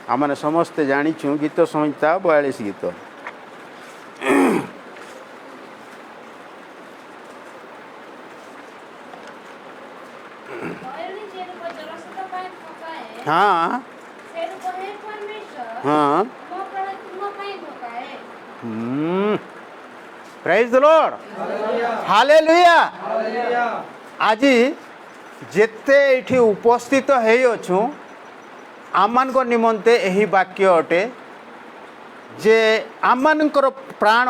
आमने समस्ते जानिछुँ गीत संहिता 42 गीत। हाँ हाँ प्रेज द लॉर्ड हालेलुया। आज जेते एठी उपस्थित हेई अछु आमान को निमंते एही वाक्य अटे जे आमानकर प्राण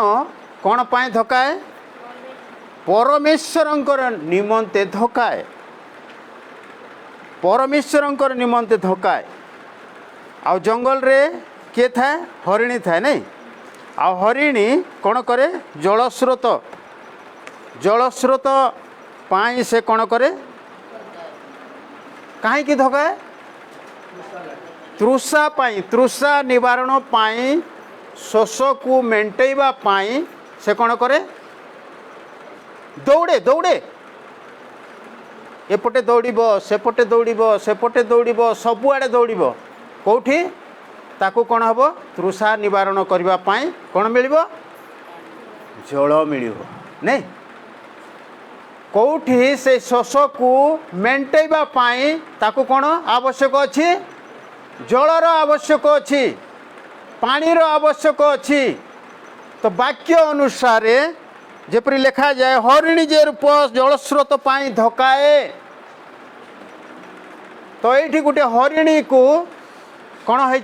कोन पाए धकाए परमेश्वरंकर निमंते धकाए परमेश्वरंकर निमंते धकाए। आ जंगल रे के थाए हरिणी थाए नहीं आ हरिणी कौन करे जलस्रोत पाई से कौन करे कहीं की धकाए तृषा पाई तृषा निवारण पाई शोष को मेंटेवा पाई से कौन करे दौड़े दौड़े एपटे दौड़ब सेपटे दौड़ब सेपटे दौड़ब सबुआड़े दौड़ब कौटी ताकू कौन हम तृषा निवारण करने कौन मिल जल मिल नहीं कौटी से शोष को मेंटेवा ताकू कौन आवश्यक अच्छी जलर आवश्यक अच्छी पानीर आवश्यक अच्छी। तो वाक्य अनुसार जेपरी लिखा जाए हरिणी जे रूप जलस्रोत पाई धकाए। तो ये गोटे हरिणी को कौन है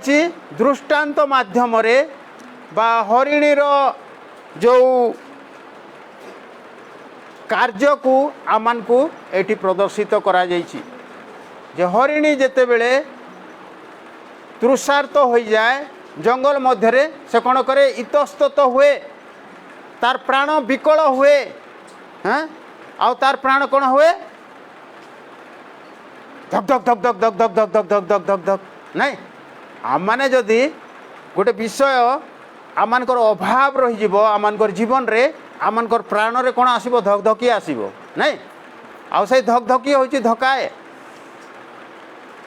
दृष्टांत माध्यम रे बा हरिणीर जो कार्य को आमान को एटी प्रदर्शित करा जाइछि जे हरिणी जेते बेले तृषार्त हो जाए जंगल मध्य से कौन करे इतस्तत हुए तार प्राण विकल हुए हाँ आउ तार प्राण कौन हुए धक धक धक धक धक धक धक धक धक धक धक नहीं आम मैंने जदि गोटे विषय आमानकर अभाव रही आमानकर जीवन रे आमानकर प्राण रे कौन आसीबो धक धकी आसीबो नहीं आउ से धक धकी होची धकाए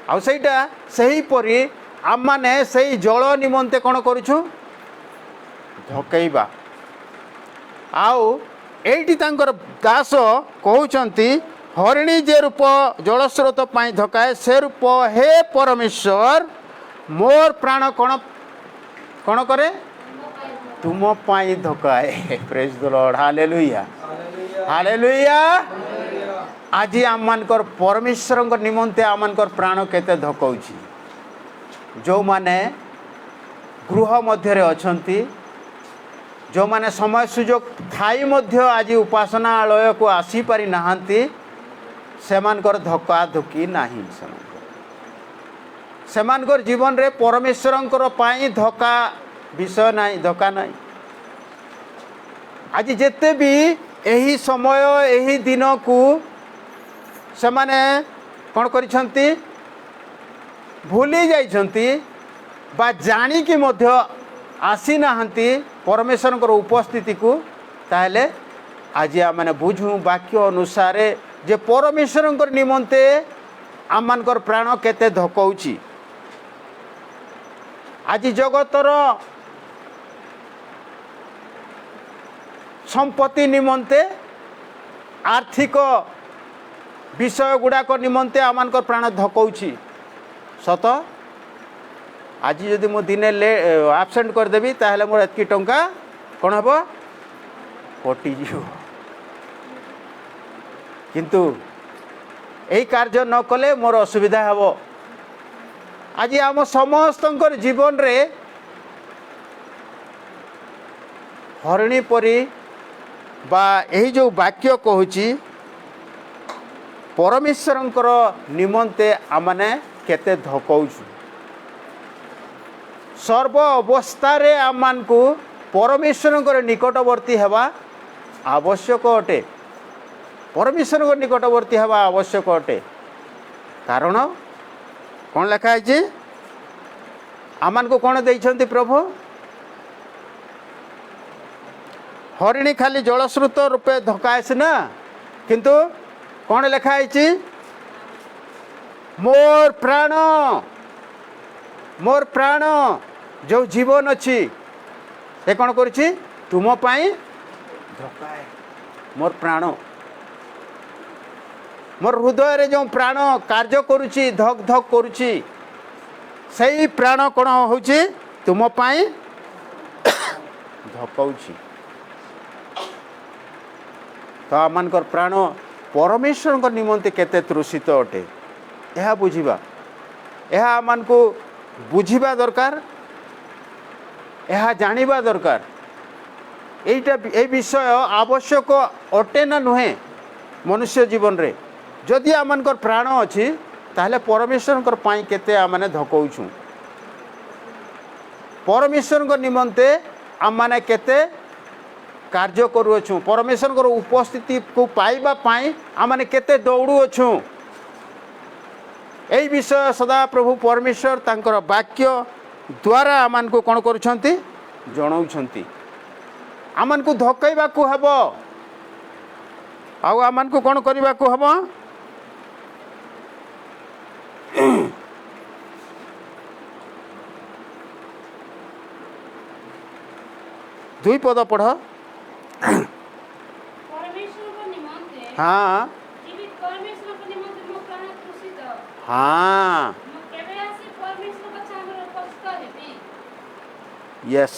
आउ सेटा सही परी आम माने सही जल निमंते कौन करूछु धकैबा। आउ एठी तांकर दास कहउचंती हरिणी जे रूप जलस्रोत पाई धकाए से रूप हे परमेश्वर मोर प्राण कौन कौन करे तुम पाई धकाए। Praise the Lord hallelujah hallelujah. आज आम मानकर परमेश्वर निमंते आम मानकर प्राण केते धकाउची जो माने गृह मध्य अछंती जो माने समय सुजोग थाई मध्य आज उपासनालय को आसी पारि नाहांती सेमानकर धक्का धुकी नाही सेमानकर जीवन रे परमेश्वरंकर पाई धक्का विषय नाही धक्का नाही। आज जेते भी एही समय एही दिन को सेमाने कौन करिसंती भूली जाइछंती बा जानी कि मध्य आसी नाहांती परमेश्वर उपस्थिति को ताहले आज आम बुझू वाक्य अनुसार जे परमेश्वर निमंते आम मानकर प्राण केते धकाउची। आज जगतर संपत्ति निमंते आर्थिक विषय गुड़ाक निमंते आम मानकर प्राण धकाउची सत। आज जदि मो दिने आबसेंट करदेवी ताहले मोर एतकी टंका कौन हम कटिज किंतु यही कार्य न कले मोर असुविधा हेब। आज आम समस्त जीवन रे हरिणी परी बा यही जो वाक्य कहूची परमेश्वरंकर निमंते आमने केते धकाउछु सर्व अवस्था रे आमान को परमेश्वर निकटवर्ती हेबा आवश्यक अटे परमेश्वर निकटवर्ती हेबा आवश्यक अटे। कारण कौन लिखा है आमान को कौन देइछंती प्रभु हरिणी खाली जलस्रोत रूपे धकाए सिना किंतु कौन लिखा है मोर प्राण मोर प्राण जो जीवन अच्छी ये कौन करुच्ची तुम पाई धकाए मोर प्राण मोर हृदय रे जो प्राण कार्य करुच्ची धक धक करुच्ची सही प्राण कौन होची तुम पाई धकाउची तो आमनकर प्राण परमेश्वर निमंते केते तृषित अटे यह बुझिबा यह आमन को बुझिबा दरकार यह जानिबा दरकार एटा ए विषय आवश्यक अटे ना नुहे मनुष्य जीवन रे जदि आमनकर प्राण अछि ताहले परमेश्वर पाई केते आमने धकौछु परमेश्वर निमंते आमने केते कार्य करूछु परमेश्वर उपस्थिति को पाइबा पाई आमने केते दौड़ुछु यही विषय सदा प्रभु परमेश्वर तांकर वाक्य द्वारा आमन को कौन करुछंती जणाउछंती आमन को धकैबा को हबो आउ आमन को कौन करबा को हबो दुई पद पढ़ हाँ हाँ यस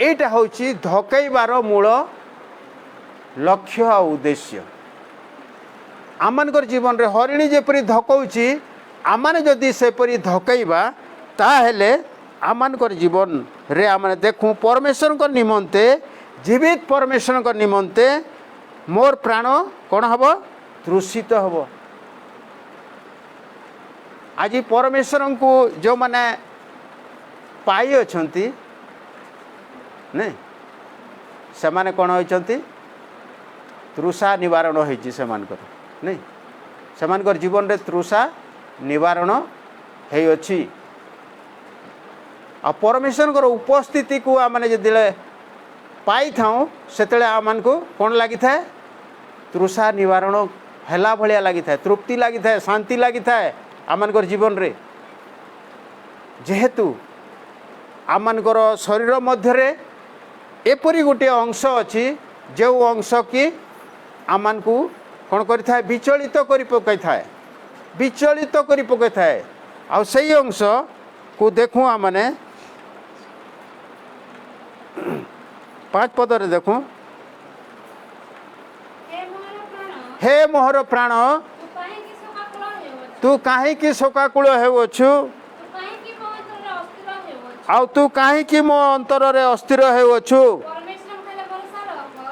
एटा होची धकैबार मूल लक्ष्य आ उद्देश्य आमनकर जीवन रे हरिणी जेपरी धकौची आमने जदि सेपरी धकैबा ताहेले आमनकर जीवन रे आमने देखूँ परमेश्वर निमंते जीवित परमेश्वर निमंते मोर प्राण कौन हम तृषित हम आज परमेश्वर को जो माने पाई अछंती ने से माने कौन होइछंती तृषा निवारण होइछि से मानकर नहीं से मानकर जीवन रे तृषा निवारण हेइ अछि आ परमेश्वर उपस्थिति को आमने जदिले पाई थाउ सेतले आमन को कौन लगी था तृषा निवारण हेला भलिया लगी था तृप्ति लगी था शांति लगी था आमनकर जीवन रे जेहेतु आमनकर शरीर मध्य रे एपरी गोटे अंश अच्छी जो अंश कि आमन को कौन करि विचलित करि पकै थाए विचलित करि पकै थाए आ सही अंश को देखूँ आमने 5 पद रे देखूँ हे मोहर प्राण तू काहे की शोकाकुल हेउछु आउ तू काहे की मो अंतर रे अस्थिर हेउछु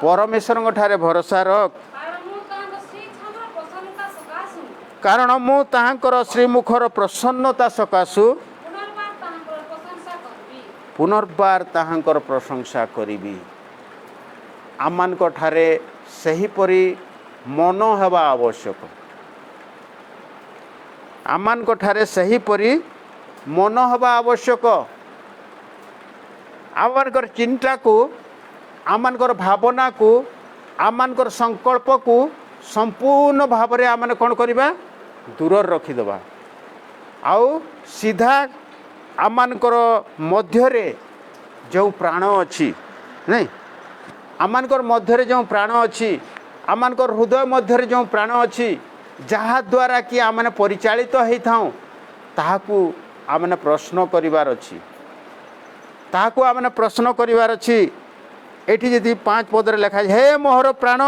परमेश्वर ठारे भरोसा रख कारण मु ताहांकर श्रीमुखर प्रसन्नता सकाशु पुनर्बार ताहांकर प्रशंसा करिबी आमनक ठारे सही परी मन हेबा आवश्यक आमनक ठारे सही परी मन हेबा आवश्यक आमनकर चिंता को आमनकर भावना को आमनकर संकल्प को संपूर्ण भाव में आमने कौन करवा दूर रखीदबा आउ सीधा आमनकर मध्यरे जो प्राण अच्छी नहीं आमनकर मध्यरे जो प्राण अच्छी आमनकर हृदय मध्यरे जो प्राण अच्छी जहा द्वारा कि आमने परिचालित होता ताहाकू आमने प्रश्न करिवार अच्छी ताहाकू आमने प्रश्न करिवार अच्छी एठी यदि 5 पदरे लिखा हे मोहर प्राण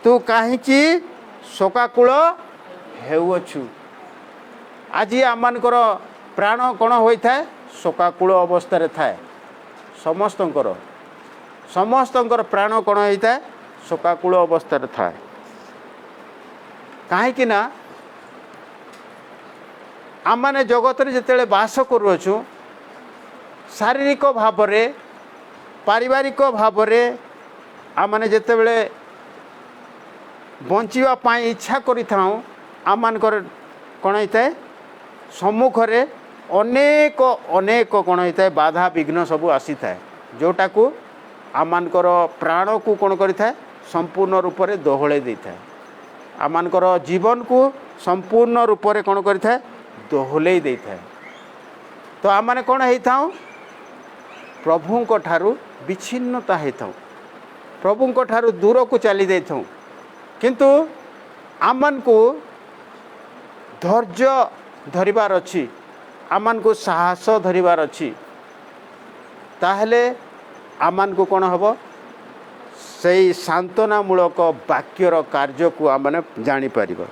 तू काहींकि शोकाकुल हेउछु आज आमनकर प्राण कौन होता है शोकाकुल अवस्था थाए समस्तंकर प्राण कौन होता है शोकाकुल अवस्था थाए कहीं ना आम मैंने जगत रे जिते बास करुछु शारीरिक भाव में पारिवारिक भाव में आम मैंने जिते बड़े बंचापी इच्छा करें आमनकर कौन होता है सम्मुख रे अनेक अनेक कौन होता है बाधा विघ्न सब आसी था जोटा को आमनकर प्राण को कौन करें संपूर्ण रूप से दोहले दे था आमनकर जीवन को संपूर्ण रूप से कौन करें दोहले दे था तो आम मैंने कौन होता प्रभुंक ठारू विच्छिन्नता होता प्रभुंक ठारू दूर को चली जाता किंतु आम को धैर्य धरिबार अच्छी आम को साहस धरिबार अच्छी ताहले आम को कौन हम से सांत्वनामूलक वाक्यर कार्य को आम जापर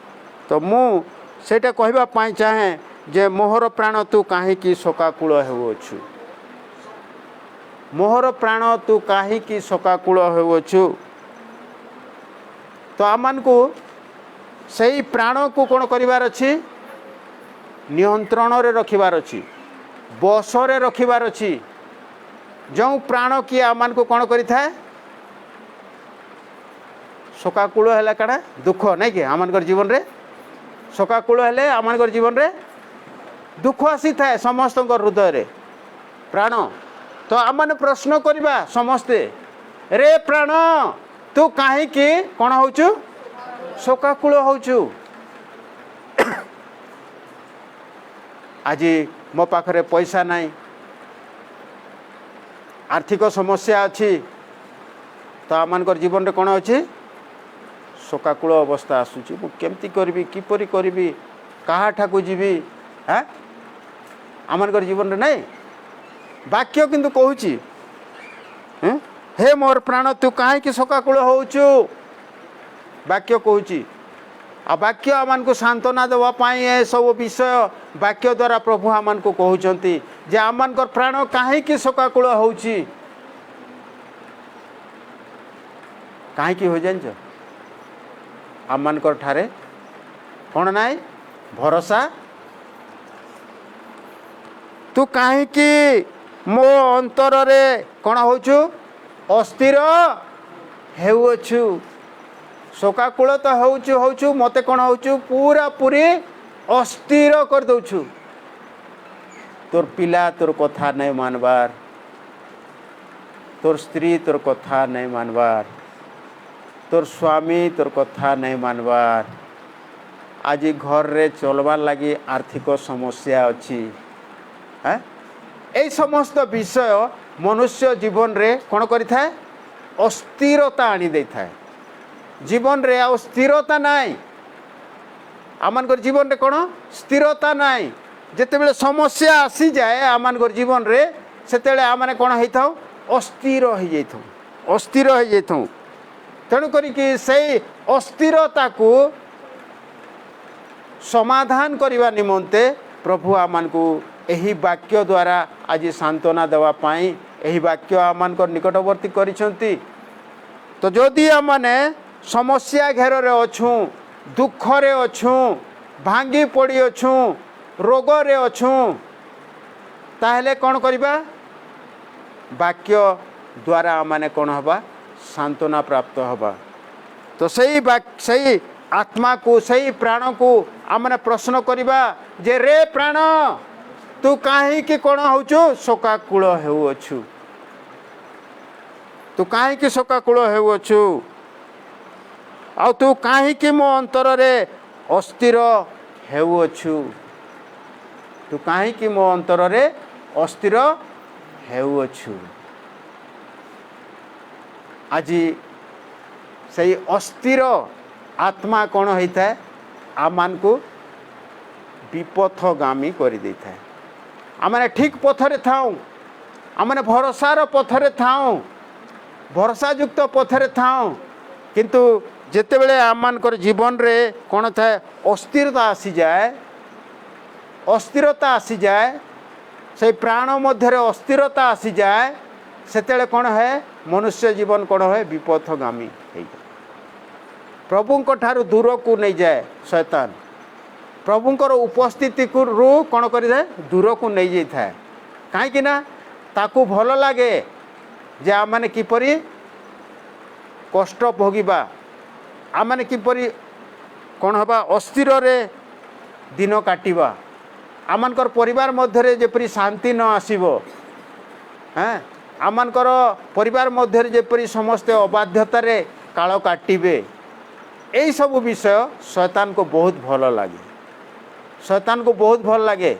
तो मुझे कहवाई चाहे जे मोहर प्राण तू कहीं शोकाकूल होउछु मोहर प्राण तू कहीं शोकाकूल होउछु तो आम को सही प्राण को कौन करिवार अच्छी नियंत्रण रे रखिबार अच्छी बस रे रखिबार अच्छी जो प्राण किए आम को कौन करिथाए शोकाकूल है कड़ा दुख नहीं कि आम जीवन रे शोकाकूल हेले आम जीवन रे दुख आसी थाए समस्त हृदय रे प्राण तो आम प्रश्न करवा समस्ते रे प्राण तू कहीं कौन होचु शोकाकूल होचु आज मो पाखरे पैसा नहीं आर्थिक समस्या अच्छी तो आम जीवन रे कौन अच्छी शोकाकूल अवस्था आसूची मु केमती करबी किपरि करबी कहा ठाकू जीवी हाँ आम जीवन रे नहीं वाक्य किंतु कहूची हे मोर प्राण तू कहीं शोकाकूल होचु वाक्य कहूची आ वाक्य आम को सांत्वना देवाई ए सब विषय वाक्य द्वारा प्रभु आम को कहते जे आम प्राण कहीं शोकाकूल होची कहीं हो जान आम ठारे कौन नाई भरोसा तू कहीं मो अंतर रे कौन होचु अस्थिर हेउछु शोकाकूल तो होचु मते कौन होचु पूरा पूरी अस्थिर कर दउछु तोर पिला तोर कथा नहीं मानबार तोर स्त्री तोर कथा नहीं मानबार तोर स्वामी तोर कथा नहीं मानबार आज घर रे चलबार लगी आर्थिक समस्या अच्छी हाँ यही समस्त विषय मनुष्य जीवन रे कौन करिथाए अस्थिरता आनी दे थाए जीवन रे आ स्थिरता नाई आम जीवन रे कौन स्थिरता नाई जिते समस्या आसी जाए आम जीवन रे सेते आम कौन होता अस्थिर हो जाता अस्थिर हो जाता तेणु करिकी से अस्थिरता को समाधान करने निमंते प्रभु आम को यही वाक्य द्वारा आज सांत्वना देवाई यही वाक्य आम निकटवर्ती करिसेंती तो जदि आम समस्या घेर रे अच्छू दुख रे अच्छू भांगी पड़ी अच्छू रोग रे अच्छू ताहले कौन करबा वाक्य द्वारा आम कौन हवा सांत्वना प्राप्त हवा तो सही आत्मा को सही प्राण को आम प्रश्न करवा जे रे प्राण तू कहीं कौन होचु शोकाकूल हेउछु तू कहीं शोकाकूल हेउछु आ तू कहीं मो अंतर रे अस्थिर हेउछु तू कहीं मो अंतर रे अस्थिर हेउछु आज से अस्थिर आत्मा कौन होता है आम को विपथगामी कर दे थाए आम ठीक पथरे थाऊ आम भरोसार पथरे थाऊ भरोसायुक्त पथरे थाऊ किंतु जिते बड़े आम जीवन रे कौन थाए अस्थिरता आसी जाए से प्राण मध्य अस्थिरता आसी जाए सेते कौन है मनुष्य जीवन कौन है विपथगामी प्रभुंक ठारू दूर को नहीं जाए शैतान प्रभुंकर उपस्थिति को रू कौन कर दूर को नहीं जाए कहीं ना ताकू भल लगे जे आम मैंने किपरि कष्ट भोगिबा आम मैंने किपरि कौन हवा अस्थिर रे दिन काटिबा आमनकर परिवार मध्य जेपरि शांति न आसीबो हाँ आमनकर परिवार मध्य जेपरि समस्ते अबाध्यतार काल काटिबे यही सब विषय शैतान को बहुत भल लगे शैतान को बहुत भल लगे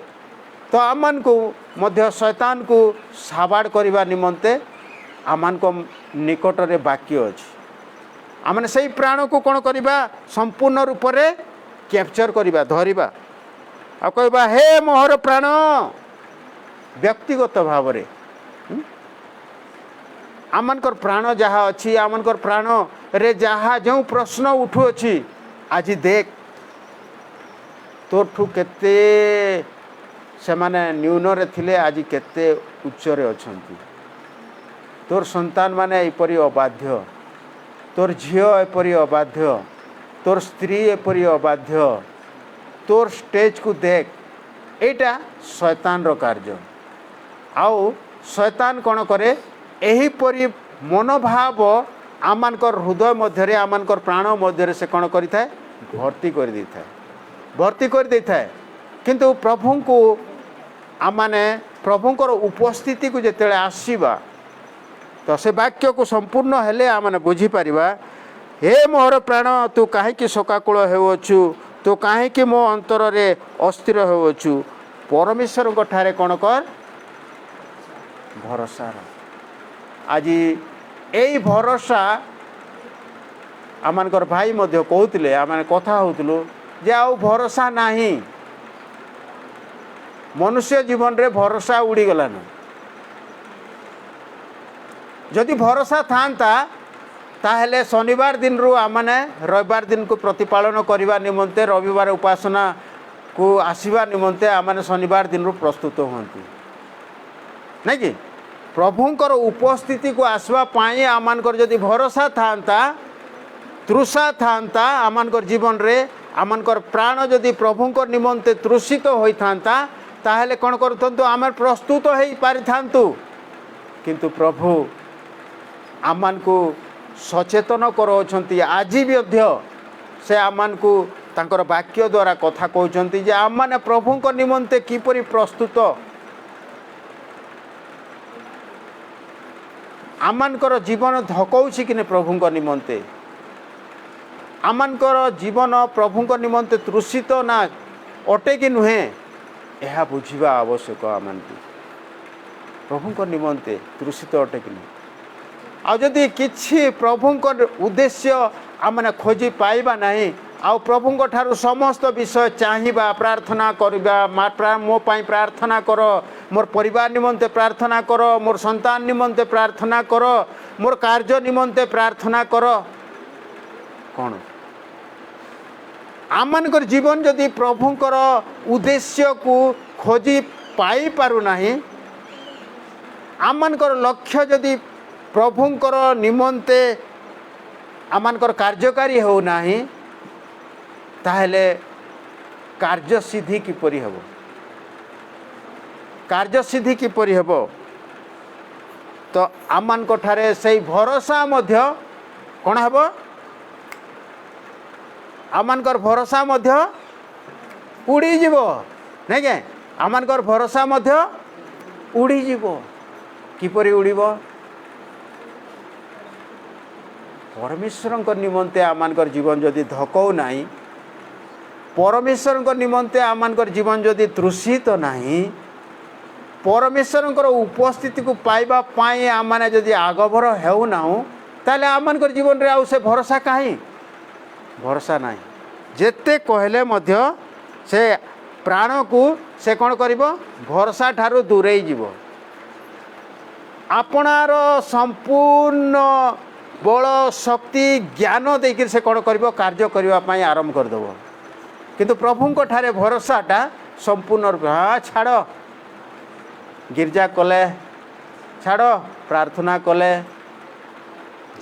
तो आमन को मध्य शैतान को साबाड़ करने निमंते आमान को निकट रे बाकी अच्छी आमने से प्राण को कौन करवा संपूर्ण रूप से कैप्चर करवा धरिबा आ कहबा हे मोहर प्राण व्यक्तिगत भाव रे आमनकर प्राण जहाँ अच्छी आमनकर प्राण रे जहाँ जो प्रश्न उठू अच्छी आज देख तोठू केते से माने न्यून रे थिले आज केते उच्च रे अछंती तोर संतान माने एपरी अबाध्य तोर झियो एपरी अबाध्य तोर स्त्री एपरी अबाध्य तोर स्टेज को देख एटा शैतान रो कार्य आउ शैतान कौन करे एही परी मनोभाव आमानकर हृदय मध्य आमानकर प्राण मध्य से कौन करिथाय भर्ती कर देथाय किंतु प्रभु को आमाने प्रभुंकर उपस्थिति को जेतेले आसीबा तो से वाक्य को संपूर्ण हेले आमाने बुझी परिबा हे मोहर प्राण तू काहेकि शोकाकुल हेउछु तू काहेकि मो अंतर रे अस्थिर हेउछु परमेश्वर को ठारे कौन कर भरोसा आज यही भरोसा आमनकर भाई मध्य कहते आम कथा होतलु जे आउ भरोसा नहीं मनुष्य जीवन रे भरोसा उड़ीगलान जदि भरोसा था ताहले शनिवार दिन रु आमने रविवार दिन को प्रतिपालन करने निमंते रविवार उपासना को आसवा निमंते आमने शनिवार दिन रु प्रस्तुत होती नहीं कि प्रभुंकर उपस्थिति को आसवा पाई आमानकर जदि भरोसा था तृषा था आमानकर जीवन रे आमानकर प्राण जदि प्रभुंकर निमंते तृषित होता ताहले कौन करथंतु आम प्रस्तुत हो पारि थांतु किंतु प्रभु आमान को सचेतन करछंती आज भी से आमान को तांकर वाक्य द्वारा कथा कहउछंती जे आम माने प्रभुंकर निमंते किपरि प्रस्तुत आमानकर जीवन धकौछि कि प्रभुंकर निमंते आमानकर जीवन प्रभुंकर निमंते तृषित ना अटे कि नुहे यह बुझा आवश्यक आमान प्रभुंकर निमंते तृषित अटे कि नुहे आदि किछि प्रभुंकर उद्देश्य आमने खोजी पाइबा नहीं आउ प्रभुंक ठारू समस्त विषय चाहिबा प्रार्थना करबा मो पाई प्रार्थना कर मोर परिवार निमंते प्रार्थना कर मोर संतान निमंते प्रार्थना कर मोर कार्य निमंते प्रार्थना कर कौन आमनकर जीवन जदि प्रभुंकर उद्देश्य को खोजी पाई पारु नाही आमनकर लक्ष्य जदि प्रभुंकर निमंते आमनकर कार्यकारी हो नाही ताहले कार्य सिद्धि किपरि हेबो कार्य सिद्धि किपरि हेबो तो आमनक ठारे सही भरोसा मध्य कौन हेबो आमनकर भरोसा मध्य उड़ी जीवो नहीं के आमनकर भरोसा मध्य उड़ी जीवो किपरि उड़ीबो परमेश्वर निमंते आमनकर जीवन जदि धकौ नाही परमेश्वर निमंते आमनकर जीवन जदि तृषित नाही परमेश्वर उपस्थिति को पाइबा पाई आम मैंने जदि आगभर हेउना ताले आमनकर जीवन रे आउ से भरोसा कहीं भरोसा नहीं जेते कहले मध्य से प्राण को से कौन करिबो भरोसा ठारू दूरेई जीवो आपणार संपूर्ण बल शक्ति ज्ञान देकर से कौन कर कार्य करने आरंभ करदेव किंतु प्रभुंक ठारे भरोसाटा संपूर्ण रूप हाँ छाड़ गिरजा कले छाड़ प्रार्थना कले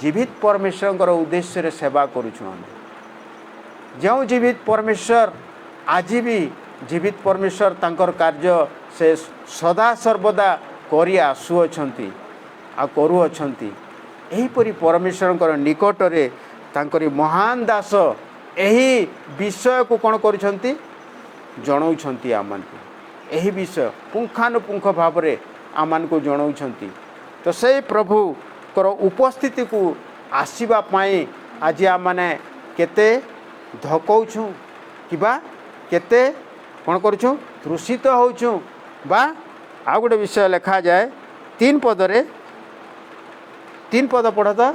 जीवित परमेश्वर उद्देश्य रे सेवा करुछु जो जीवित परमेश्वर आज भी जीवित परमेश्वर तांकर कार्य से सदा सर्वदा करि आसुअछंती आ करूअछंती एहीपरि परमेश्वर निकट रे तांकरी महान दास यही विषय को कौन करुछंती जणाउछंती आमनकु एही विषय पुंखानुपुंख भाव रे आमनकु जणाउछंती तो से प्रभु कर उपस्थिति को आसीबा पाई आज आम माने केते धकौछु किबा केते कौन करुछु तृषित होउछु बा आउ गोटे विषय लिखा जाए 3 पदरे 3 पद पढ़ तो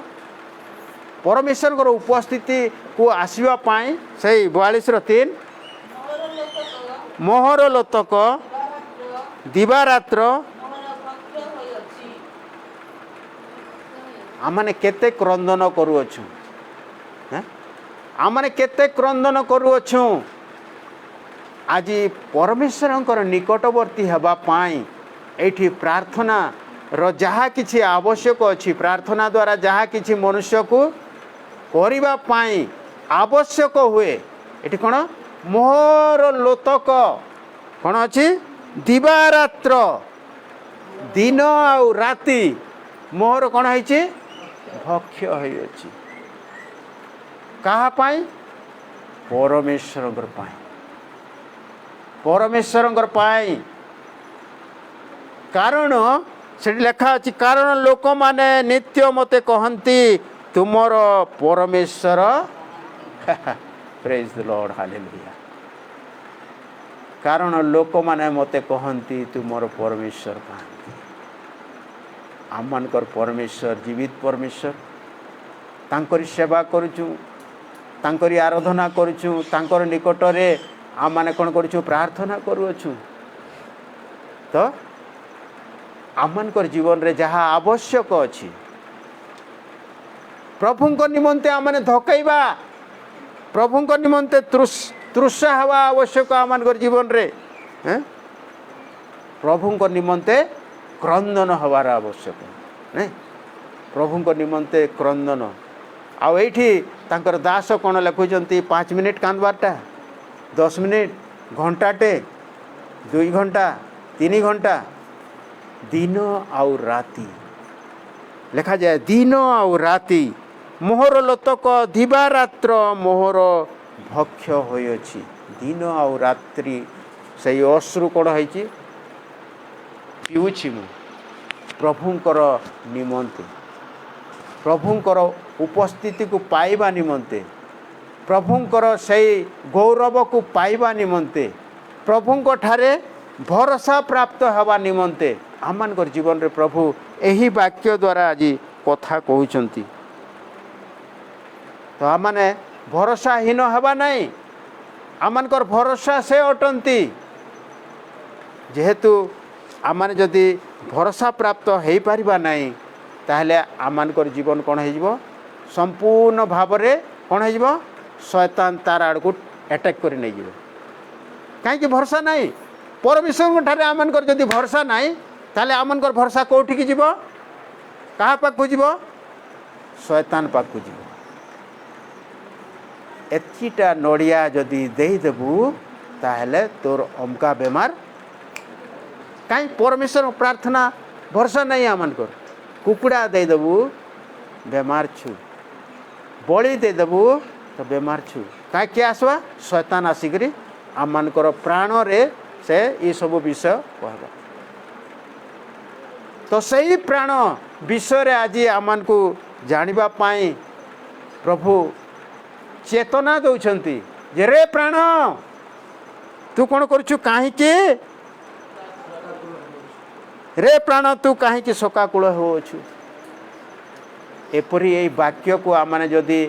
परमेश्वर उपस्थिति को आसवा से 42:3 मोहर लोतक दिवारात्र आमने केते क्रंदन करूछु आमने केते क्रंदन करूछु आज परमेश्वर निकटवर्ती हवा पाई एठी प्रार्थना रो जहाँ किछि आवश्यक अच्छी प्रार्थना द्वारा जहाँ किछि मनुष्य को करबा पाई आवश्यक हुए एठी कोन मोहर लोतक कोन अछि दिवारात्र दिन आउ राति मोहर कोन होइछि भक्ष्य होइछि कहा पाई परमेश्वर पाई परमेश्वर पाई कारण से लिखा अच्छी कारण लोक माने नित्य मते कहती तुमर परमेश्वर प्रेज द लॉर्ड हालेलुया कारण लोक माने मते कहती तुमर परमेश्वर कहती आमनकर परमेश्वर जीवित परमेश्वर तांकरी सेवा करूछु तांकरी आराधना करूछु तांकर निकट रे आम माने कोन करूछु प्रार्थना करूछु तो आमनकर जीवन रे जहाँ आवश्यक अच्छी प्रभुंक निमंते आमने धकैबा प्रभुंक निमंते तृषा हवा आवश्यक आमनकर जीवन रे प्रभुंक निमंते क्रंदन हवार आवश्यक नहीं प्रभुंक निमंते क्रंदन आउ एठी तांकर दास कोन लिखुचंती 5 मिनिट कांदबारटा 10 मिनिट घंटाटे 2 घंटा 3 घंटा दिन आउ राति लिखा जाए दिन आउ राति मोहर लोतक दिवारात्र मोहर भक्ष्य होइछि दिन आउ रात्रि से अश्रु कोण होइछि पिउछि मु प्रभुंकर निमंते प्रभुंकर उपस्थिति को पाइबा निमंते प्रभुंकर से गौरव को पाइबा निमंते प्रभुंक ठारे भरोसा प्राप्त हवा निमंते आमनकर जीवन रे प्रभु एही वाक्य द्वारा आज कथा कहउचंती तो आमने भरोसाहीन हवा नहीं आमनकर भरोसा से अटंती जेहेतु आमने जदि भरोसा प्राप्त हो पारिबा नहीं ताहले आमनकर जीवन कौन हो संपूर्ण भाव रे कौन हो शैतान तार आड़ को अटैक कर नहीं जीव कहीं भरोसा नहीं परमेश्वर ठारे आमनकर जदि भरोसा नहीं ताले आमनकर भरोसा कोठी की जीव कहा पाक को जीव शैतान पाक को जीव एतिटा नड़िया जदि देदेबू ताहले तोर अमका बेमार कहीं परमेश्वर प्रार्थना भरोसा नहीं आमनकर कुकुड़ा देदेबू बेमार छु बलि देदेबू तो बेमार छु कहीं किए आसवा शैतान आसिक आमनकर प्राण रे से ये सब विषय कहबा तो सही प्राण विषय रे आज आमन को जानिबा पाई प्रभु चेतना दौरान जे रे प्राण तू कौन करुछु कहीं रे प्राण तू कहीं सकाकूल होछु एपरी यही वाक्य को आमने जदि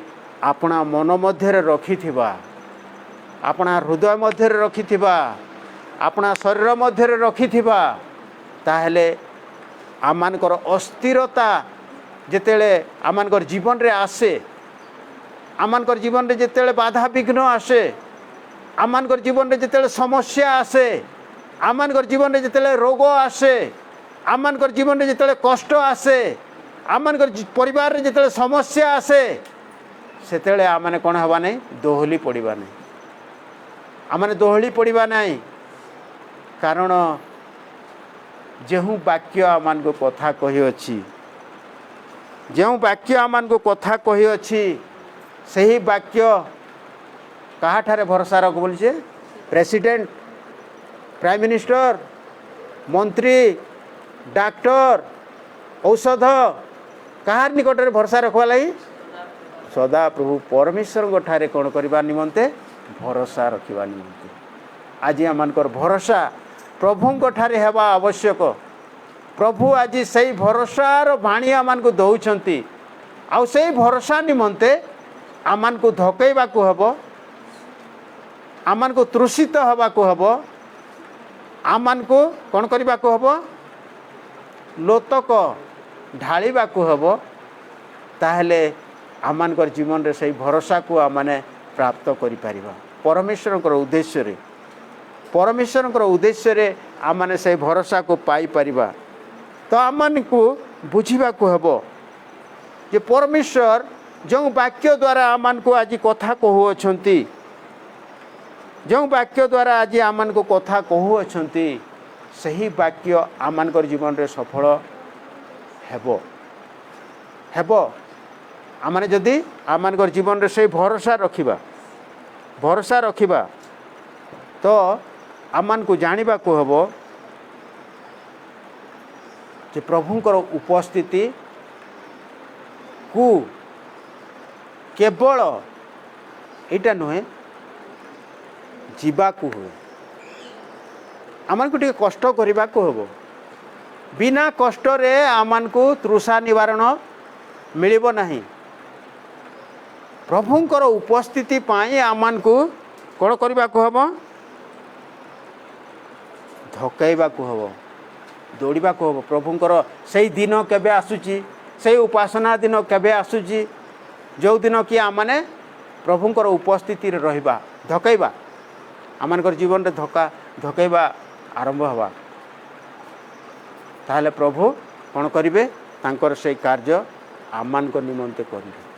अपना मन मध्य रखि अपना हृदय मध्य रखि अपना शरीर मध्य रखि ताहले आमनकर अस्थिरता जेतेले आमनकर जीवन रे आसे आमनकर जीवन रे जेतेले बाधा विघ्न आसे आमनकर जीवन रे जेतेले समस्या आसे आमनकर जीवन रे जेतेले रोग आसे आमनकर जीवन रे जेतेले कष्ट आसे आमनकर परिवार रे जेतेले समस्या आसे सेतेले आमने कोन हवा नहीं दोहली पड़िबा नहीं आमने दोहली पड़िबा नहीं कारण जेहू वाक्य आमान को कथा कही अछि जेहू वाक्य आमान को कथा कही अछि सही वाक्य कहा ठारे भरोसा रख बोलछे प्रेसिडेंट प्राइम मिनिस्टर मंत्री डॉक्टर औषध कहार निकट रे भरोसा रखवा लगी सदा प्रभु परमेश्वर ठारे कौन करबा निमंते भरोसा रखिबा निमंते आज आमनकर भरोसा प्रभु ठारे हेबा आवश्यक। प्रभु आज से भरोसार बाणी आम को दौरान आउ से भरोसा निमंते आम को धकईवा हम, आम को तृषित हवा हम, आम को कौन करने को हम, लोतक ढालिबा को हम, ताहले आम जीवन रे से भरोसा को आमने प्राप्त करि परिबा। परमेश्वर उद्देश्य रे, परमेश्वर उद्देश्य रे आमने से भरोसा को पाई परिबा। तो आम को बुझा को हम जे परमेश्वर जो वाक्य द्वारा आम को आज कथा कहूँगी, जो वाक्य द्वारा आज आम को कथा कहूँगी, सही वाक्य आम जीवन रे सफल हेबो हेबो। आमने जदि आम जीवन रे से भरोसा रखिबा तो आम को जानिबा को हेबो जे प्रभुंकर उपस्थिति को केवल एटा नुहे जीवा को हुए, आम को टे कष्ट करने को हम, बिना कष्ट रे आम को तृषा निवारण मिलिबो नहीं। प्रभुंकर उपस्थिति पाई आम को कौन करने को हम, धकईवा को हम, दौड़ा को हम। प्रभुंकर से दिन केबे आसुची, से उपासना दिन केबे आसुची, जो दिन कि आम मैंने प्रभुंकर उपस्थिति रहिबा, धकईवा आम जीवन रे धकईवा आरंभ हवा, ताहले प्रभु कौन करिवे, तांकर से कार्य आम निमंते करिवे।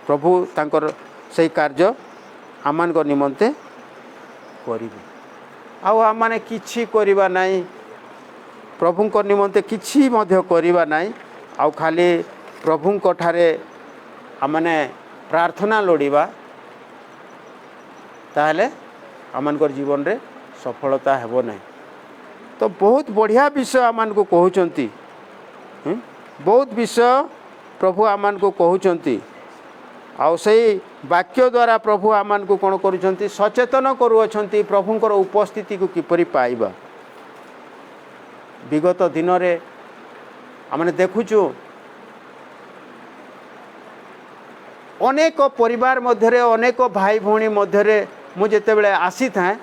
प्रभु तांकर से कार्य आम निमंते करिवे। आउ आम माने किछि करिबा नाही, प्रभुंक निमंते किछि मध्य करिबा नाही, आउ खाली प्रभुंक ठारे आमने प्रार्थना लोड़ीबा, ताहले आमनकर जीवन रे सफलता हेबो नहीं। तो बहुत बढ़िया विषय आम को कहउचंती, बहुत विषय प्रभु आम को कहउचंती। आउ सही वाक्य द्वारा प्रभु आम को कौन करुचंती, सचेतन करुअछंती प्रभुंकर उपस्थिति को किपरि पाइबा। विगत दिन रे आमने देखुचु अनेक परिवार मध्यरे, अनेक भाई भौणी मध्यरे मु जेतेबेले आसी थाए,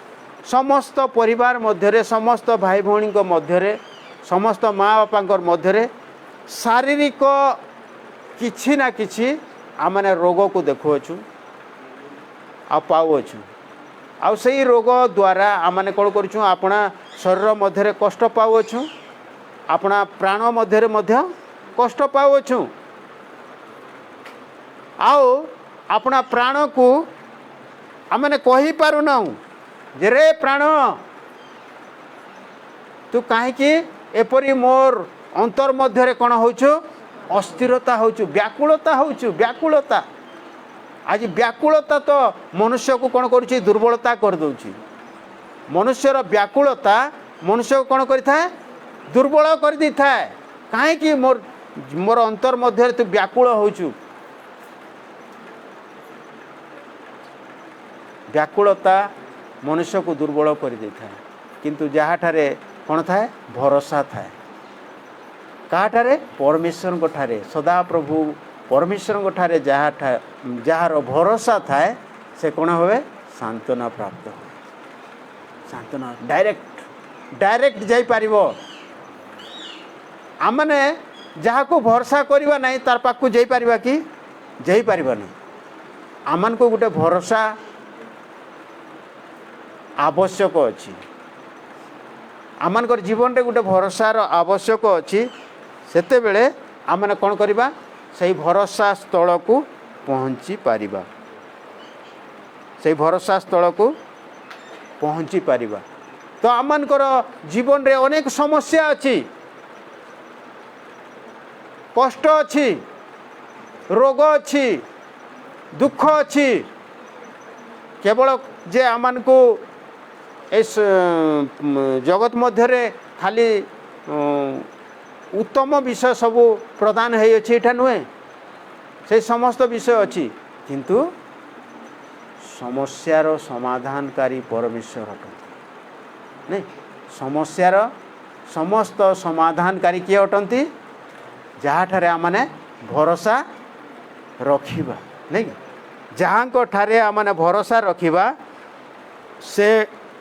समस्त परिवार मध्यरे, समस्त भाई भौणी मध्यरे, समस्त माँ बापा मध्यरे शारीरिक किछि ना किछि आमने रोग को देखुअछु आ पाउछु। आ सही रोग द्वारा आमने कौन करुछु, अपना शरीर मध्यरे कष्ट पाउछु, अपना प्राण मध्यरे मध्य कष्ट पाउछु। आओ अपना प्राण को आमने कही पारुना जे रे प्राण तू कहीं एपरी मोर अंतर मध्यरे कौन होचु, अस्थिरता होचु, व्याकुलता होचु, व्याकुलता। आज व्याकुलता तो मनुष्य को कौन करुछि, दुर्बलता कर दउछि। मनुष्यर व्याकुलता मनुष्य को कौन करिथाए, दुर्बल कर दी थाए। कहीं मोर मोर अंतर मध्यरे तू व्याकुल होचु। व्याकुलता मनुष्य को दुर्बल कर दी थाए, किंतु जहाँ ठारे कौन थाए, भरोसा थाए। कहाँ ठारे, परमेश्वर को ठारे, सदा प्रभु परमेश्वर को ठारे जार भरोसा थाए, से कौन हुए, सांत्वना प्राप्त हो। सांत्वना डायरेक्ट जाई पारिबो। आमने जहाँ को भरोसा करवा नहीं तार पाक को जाई पारिबा कि, जाई पारिबा नहीं। आमन को गोटे भरोसा आवश्यक अच्छी, आमनकर जीवन रे गोटे भरोसार आवश्यक अच्छी। सेते बेले आमने कौन करवा, सही भरोसा स्थल को पहुँची पारिबा, सही भरोसा स्थल को पहुँची पारिबा। तो आमनकर जीवन रे अनेक समस्या अच्छी, कष्ट अच्छी, रोग अच्छी, दुख अच्छी। केवल जे आमन को इस जगत मध्यरे खाली उत्तम विषय सब प्रदान है अच्छी एठा नुहे, से समस्त विषय अच्छी, किंतु समस्यार समाधानकारी परमेश्वर अटंती नहीं। समस्यार समस्त समाधानकारी किए अटंती जहाँठारे आमने भरोसा रखिबा नहीं जहाँ ठारे आमने भरोसा रखिबा से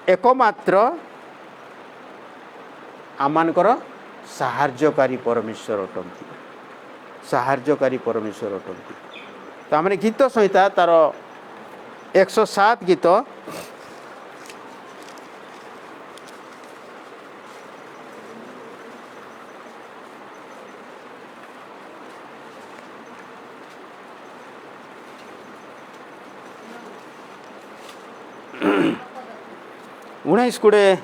एकमात्र आमानकर साहाय्यकारी परमेश्वर अटंती साहाय्यकारी परमेश्वर अटंती। तो आमने गीत संहिता तार 107 गीत 19 कोड़े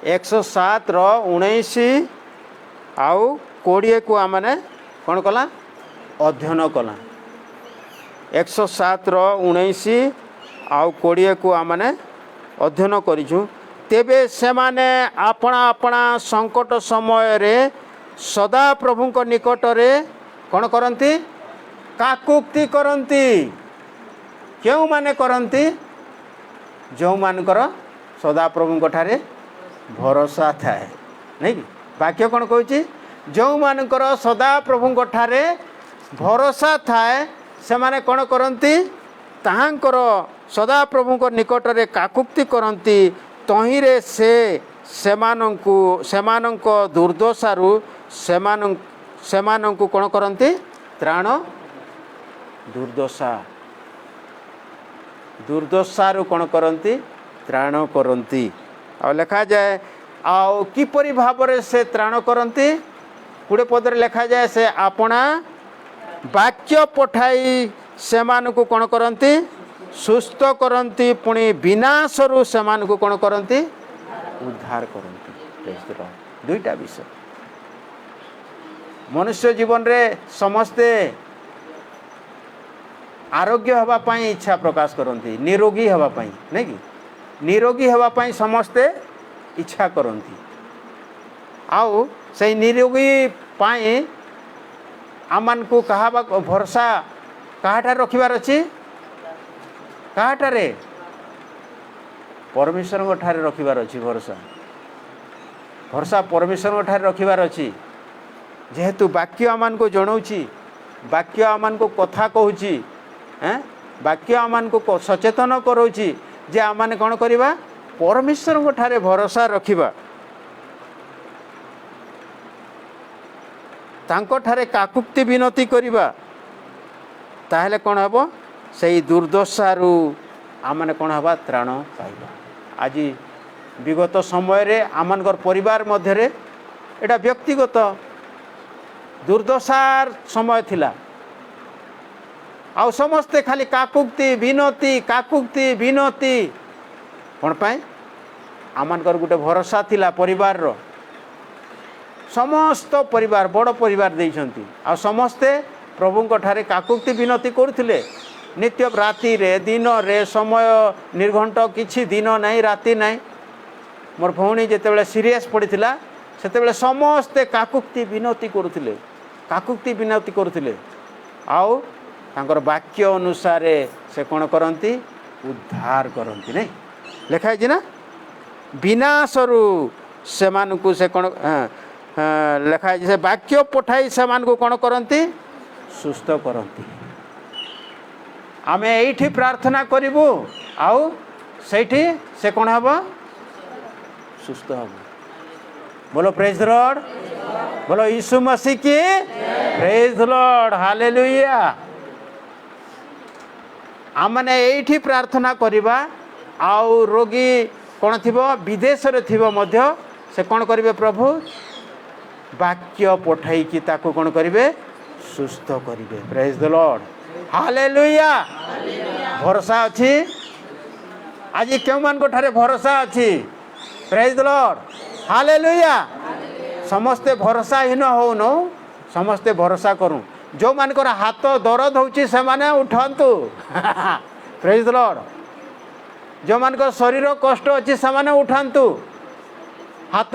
एक सौ सात रो 19 आउ 20 को आमने कौन कला अध्ययन कला 107 रो 19 आउ 20 को आमने अध्ययन करिछु। तेबे से माने अपना अपना संकट समय रे सदा प्रभु को निकट रे कौन करंती काकुक्ति करंती क्यों माने करंती जो मानकर सदा प्रभु को ठारे भरोसा थाए नहीं कि वाक्य कौन कहूँ जो मानकर सदा प्रभु को ठारे भरोसा थाए से माने कौन करंती ताहांकर सदा प्रभु को निकट रे काकुक्ति करंती तहिरे से सेमानंको दुर्दशारु सेमानंको कौन करंती त्राण दुर्दशारु कौन करंती त्राण करंती आ लिखा जाए आउ किपरि भाव से त्राण करंती 20 पदरे लिखा जाए से आपना वाक्य पठाई सेमानकु कौन करंती सुस्थ करंती पुणी विनाशरु सेमानकु कौन करंती उद्धार करंती। दुईटा विषय मनुष्य जीवन रे समस्ते आरोग्य हवा पाई इच्छा प्रकाश करंती निरोगी हवा पाई नहीं कि निरोगी हवा पाई समस्ते इच्छा करंती आउ से निरोगी पाई आमान को कहा भरोसा कहाठार रखिबार अछि कहाठारे परमेश्वर ठारे रखिबार अछि भरोसा परमेश्वर ठारे रखिबार अछि जेहेतु वाक्य आमान को जणाउछि वाक्य आमान को कथा कहूछि वाक्य आमान को सचेतन करोछि जे आमाने कौन करिबा परमेश्वर ठारे भरोसा रखिबा तांको ठारे काकुक्ति विनती करिबा ताहेले कौन हबो सेही दुर्दशारु आमाने कौन हबा त्राण पाइबा। आज विगत समय रे आमानकर परिवार मध्य रे एटा व्यक्तिगत दुर्दशार समय थिला आउ समस्ते खाली काकुक्ति विनती कौन पाए आमानकर गुटे भरोसा थिला परिवार रो समस्त परिवार बड़ परिवार देइछंती आ समस्ते प्रभु को ठारे काकुक्ति विनती करथिले नित्य राति रे दिन रे समय निर्घंट किछि दिन नहीं राति नहीं मोर भौणी जेतेबेले सीरियस पड़िथिला सेतेबेले समस्ते काकुक्ति विनती करुथिले आउ तांकर वाक्य अनुसार से कौन करती उद्धार करती नहीं लिखाई ना विनाशरु सेमानकु से कौन लिखाई से वाक्य पठाई सेमानकु कौन करती सुस्थ करती। आमे एठी प्रार्थना करिबु आउ सेठी से कौन हबो सुस्थ हबो। बोलो प्रेज द लॉर्ड बोलो यीशु मसीह की प्रेज द लॉर्ड हालेलुया। आमने एठी प्रार्थना करिबा आउ रोगी कौन थिबो विदेश रे थिबो मध्य से कौन करिवे प्रभु वाक्य पठाई कि ताको कौन करिवे सुस्थ करिवे। Praise the Lord hallelujah. भरोसा अछि आज केउ मान को ठारे भरोसा अछि प्रेज द लॉर्ड हालेलुया। समस्ते भरोसाहीन होनो समस्ते भरोसा करूँ जो मानकर हाथ दरद होची से माने उठंतु प्रेज द लॉर्ड जो मानकर शरीर कष्ट अच्छी से माने उठंतु हाथ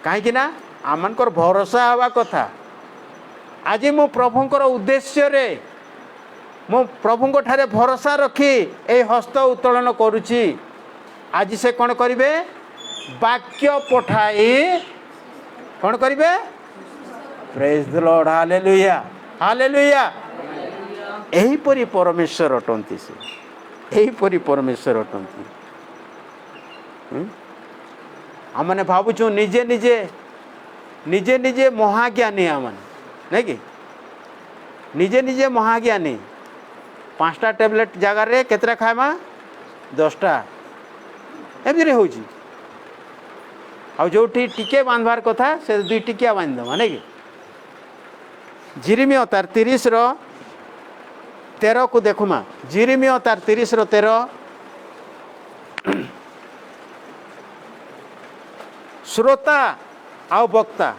कहीं ना आमनकर भरोसा हवा कथा आज मु प्रभुंकर उद्देश्य रे मु प्रभुंक ठारे भरोसा रखी ए हस्त उत्तोलन करुची आज से कौन करिवे वाक्य पठाई कौन करिवे praise the Lord hallelujah hallelujah एही परी परमेश्वर अटंती से एही परी परमेश्वर अटंती आमने भावुछु निजे निजे निजे निजे महाज्ञानी आमने नहीं कि निजे निजे महाज्ञानी 5टा टैबलेट जगार रे केतरा खाएमा 10टा एमती हो जो टिके बांधवार कथा से 2 टिकिया बांध दमा नहीं कि जिरिमियो तार 30 रो 13 को देखुमा जिरिमियो तार 30 रो 13 श्रोता आउ वक्ता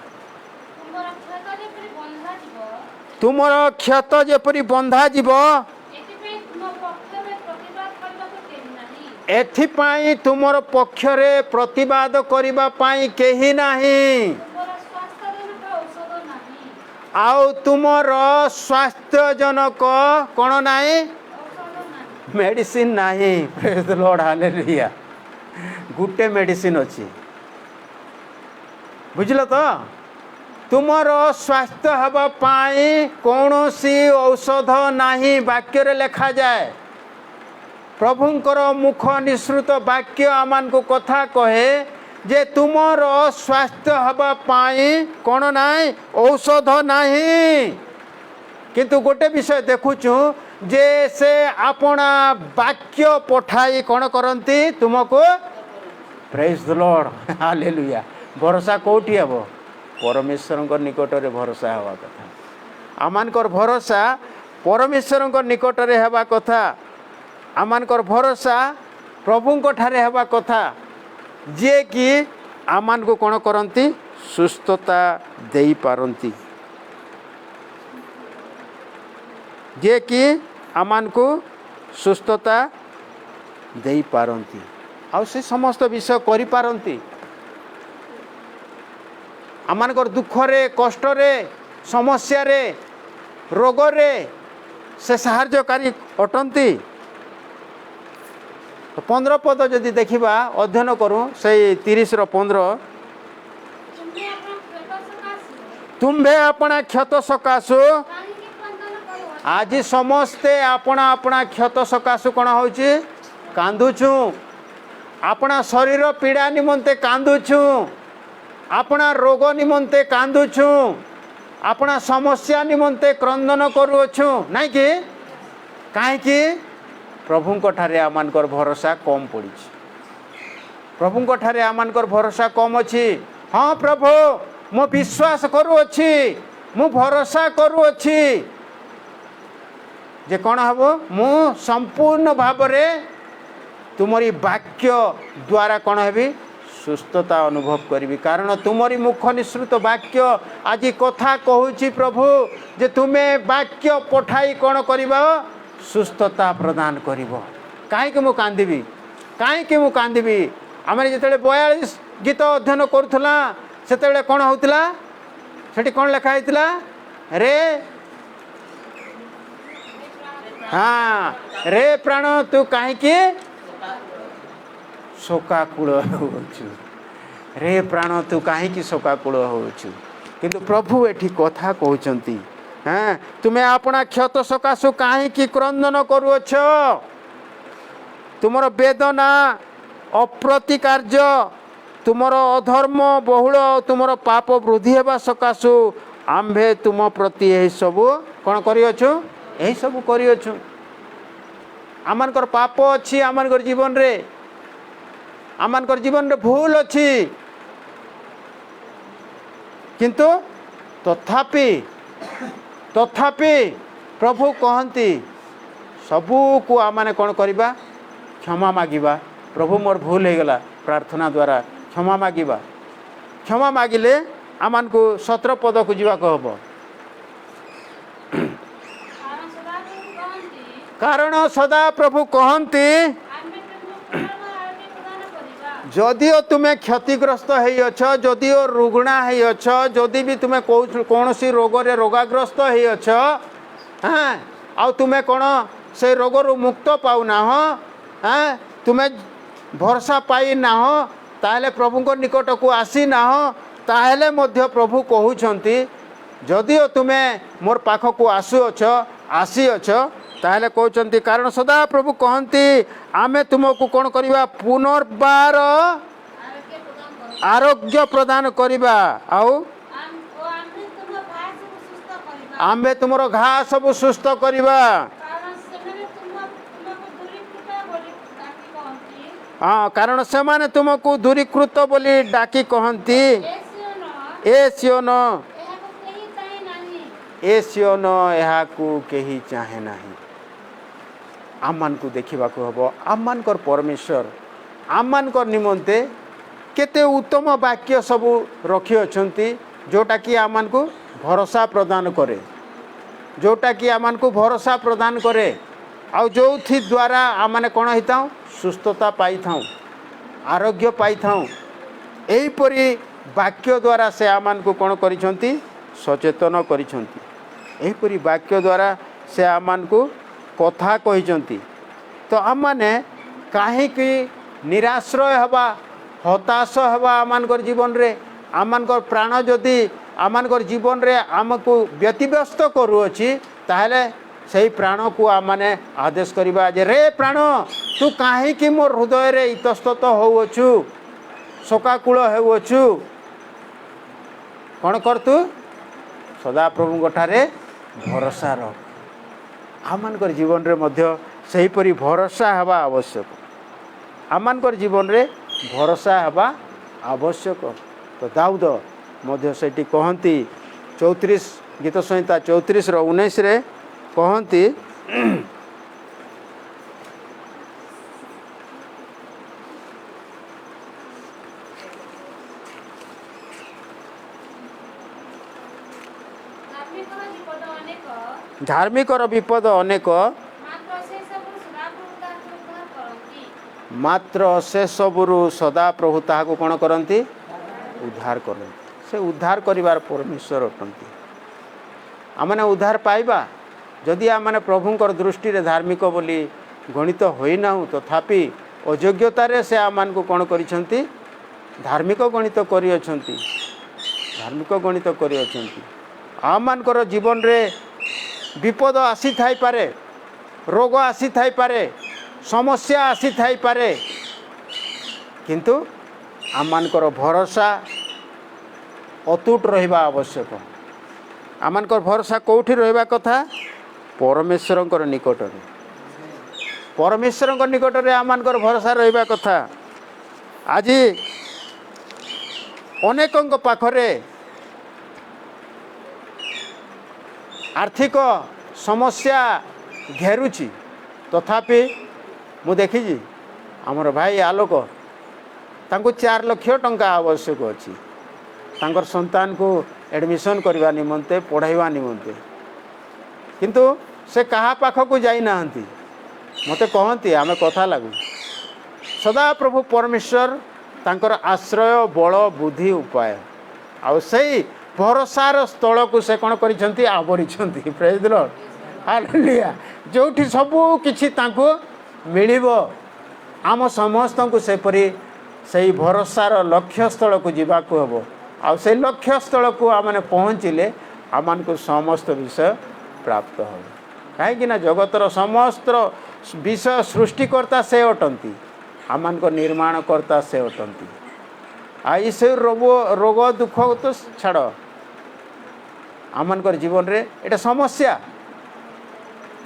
तुमर क्षत जेपरी बंधा जीव एथिपाई तुमर पक्षरे प्रतिवाद करिबा पाई केही नाही आउ तुमर स्वास्थ्यजनक कौन नाही मेडिसिन नाही praise the Lord hallelujah Gute medicine अछि बुझल तो तुमर स्वास्थ्य हवा पाई कौनसी औषध नाही वाक्य रे लिखा जाए प्रभुंकर मुख निसृत वाक्य आमान को कथा कहे जे तुमर स्वास्थ्य हवा पाई कौन नाई औषध नाही किंतु गोटे विषय देखुचु जे से आपना वाक्य पठाई कौन करती तुमको प्रेज द लॉर्ड हालेलुया भरोसा कोठी हबो परमेश्वर निकट रे भरोसा हवा कथा आमानकर भरोसा परमेश्वर निकट रे हवा कथा आमानकर भरोसा प्रभुंक ठारे हवा कथा जे कि आमान को कौन करती सुस्थता देई पारंती जे कि आमान को सुस्थता देई पारंती आ से समस्त विषय करि पारंती आमानकर दुख रे कष्ट रे समस्या रे रोग रे से सहायकारी अटंती 15 पद जदि देखिबा अध्ययन करूँ से 30 रो 15 तुम्भे अपना क्षत सकाशु आज समस्ते अपना अपना क्षत सकाशु कौन होची कांदुछु अपना शरीर पीड़ा निमंते कांदुछु अपना रोग निमंते कांदुछु अपना समस्या निमंते क्रंदन करूछु नहीं कि काहे कि प्रभुंक ठारे आमानकर भरोसा कम पड़ी प्रभुंक ठारे आमानकर भरोसा कम अच्छी हाँ प्रभु मो विश्वास करूअछि मु भरोसा करूअछि जे कौन हम मु संपूर्ण भाव में तुमरी वाक्य द्वारा कौन हेबी सुस्थता अनुभव करी कारण तुमरी मुख निसृत वाक्य आज कथा कहूँ प्रभु जे तुम्हें वाक्य पठाई कौन करिबा सुस्थता प्रदान करिबो काहे मु कांदिबी काहे मु कांदिबी आम जिते 42 गीत अध्ययन करूला से कौन होता से कौन लिखाई रे हाँ रे प्राण तू कहीं शोकाकूल होचु रे प्राण तू कहीं शोकाकूल होचु किंतु प्रभु एठी कथा कहउचंती हाँ तुम्हें अपना क्षत सकाशु कहीं क्रंदन करुअछ तुमर वेदना अप्रतिकार्य तुमर अधर्म बहुल तुमर पाप वृद्धि हेबा सकाशु आम्भे तुम प्रति यही सबू कौन करियछु यही सबू करियछु आमानकर पाप अच्छी आमानकर जीवन रे आमानकर जीवन रे भूल अच्छी किंतु तथापि तथापि प्रभु कहती सबू को आमाने कौन करिबा क्षमा मागिबा प्रभु मोर भूल हो गला प्रार्थना द्वारा क्षमा मागिबा क्षमा मागिले आमान को 17 पद को जीवा को हबो। कारण सदा प्रभु कहती जदिओ तुम्हें क्षतिग्रस्त हो जदिओ रुग्णा हो जदि भी तुम्हें कौन सी रोग रे रोगाग्रस्त हो हाँ आ तुम्हें कौन से रोग मुक्त पाऊना हो हाँ तुम्हें भरोसा पाई ना हो ताहले प्रभु को निकट को आसी ना हो ताहले मध्य प्रभु कहउछंती जदिओ तुम्हें मोर पाख को आसुअछ आसीअछ ताहले कहउछंती कारण सदा प्रभु कहती आमे तुमको कौन करवा पुनर्बार आरोग्य प्रदान करवा आउ आमे तुमर घा सब सुस्थ करवा हाँ कारण से माने तुमको दूरीकृत बोली डाकी कहती ए सियोन यहाँ को कहीं चाहे नहीं आमान को देखा हम आम परमेश्वर आम निमंते केते उत्तम वाक्य सब रखी अच्छा जोटा कि आमान को भरोसा प्रदान करे जोटा कि आमान को भरोसा प्रदान करे आउ जो थी द्वारा आम कौन होता सुस्थता पाई था आरोग्य पाई था यहीपरी वाक्य द्वारा से आमान को कौन करिसंती सचेतन करिसंती वाक्य द्वारा से आमान को कथा कहिसंती तो आम माने कहीं निराश्रय हवा हताश हवा आमानकर जीवन रे आमानकर प्राण जदि आमानकर जीवन रे आमको व्यतिव्यस्त करूअछि ताहले सही प्राण को आम माने आदेश करवा जे रे प्राण तू कहीं कि मोर हृदय रे इतस्तत होउछु शोकाकूल होउछु कौन कर तू सदा प्रभु ठारे भरोसा रख आमानकर जीवन रे मध्य सहीपरि भरोसा हवा आवश्यक आमानकर जीवन रे भरोसा हवा आवश्यक तो दाऊद मध्य सेठी कहती 34 गीत संहिता 34 रो 19 रे कहती धार्मिकर विपद अनेक मात्र से सबुरु सदा प्रभु ताहाको कौन करती उद्धार करती से उद्धार करिवार परमेश्वर अटंती आमने उद्धार पाइबा जदि आमने प्रभुंकर दृष्टि रे धार्मिक बोली गणित होइना तथापि अयोग्यतार से आमान को कौन करिसंती धार्मिक गणित करिअछंती धार्मिक गणित करिअछंती आमानकर जीवन रे विपद आसी थाई पारे रोग आसी थाई पारे समस्या आसी थाई पारे किंतु आमानकर भरोसा अतुट रहिबा आवश्यक आमानकर भरोसा कोठी रहिबा कथा परमेश्वरंकर निकट रे परमेश्वरंकर निकट रे आमानकर भरोसा रहिबा कथा आज अनेकंक पाखरे आर्थिक समस्या घेरुची तथापि मु देखी आमर भाई आलोक तांको 4 लाख टंका आवश्यक अच्छी तांकर संतान को एडमिशन करवा निमंते पढ़ाइवा निमंते किंतु से कहा पाख को जाई नाहंती मते कहंती आमे कथा लागू सदा प्रभु परमेश्वर तांकर आश्रय बल बुद्धि उपाय आउ सही भरोसार स्थल को से कौन करिसंती आवरिसंती प्रेज द लॉर्ड हालेलुया जोठी सबु किछि तांको मिलिबो आम समस्त को सेपरी सही भरोसार लक्ष्य स्थल को जीवा को हबो आ से लक्ष्य स्थल को आमने पहुँचिले आमान को समस्त विषय प्राप्त हो कहीं ना जगतर समस्त विषय सृष्टिकर्ता से अटंती आमान को निर्माणकर्ता से अटंती आई से रोग दुख तो छाड़ आमानकर जीवन रे एटा समस्या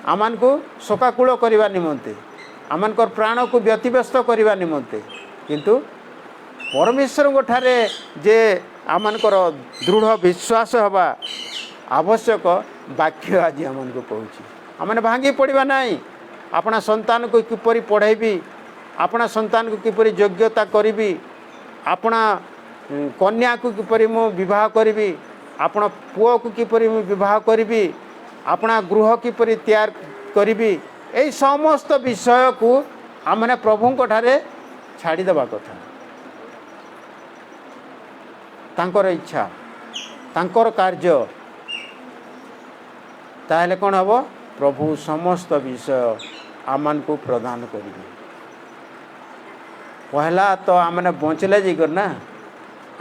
आमान को शोकाकूल करने निमंते आमानकर प्राण को व्यतिव्यस्त करने निमंते किंतु परमेश्वर ठारे जे आमानकर दृढ़ विश्वास हवा आवश्यक वाक्य आज आमान को कहूँ आमने भांगी पड़ा नाई अपना संतान को किपरि पढ़ेबी अपना संतान को किपरि योग्यता करी अपना कन्या को किपरि मु विवाह करी आपण पुओ को किपरि मु विवाह करी अपना गृह किपरि तैयार करी यही समस्त विषय को आमने प्रभु ठारे छाड़ीदेवा कथा तांकर इच्छा तांकर कार्य ताहले कौन हम प्रभु समस्त विषय आमान को प्रदान करेंगे पहला तो आमने बचले जीकर ना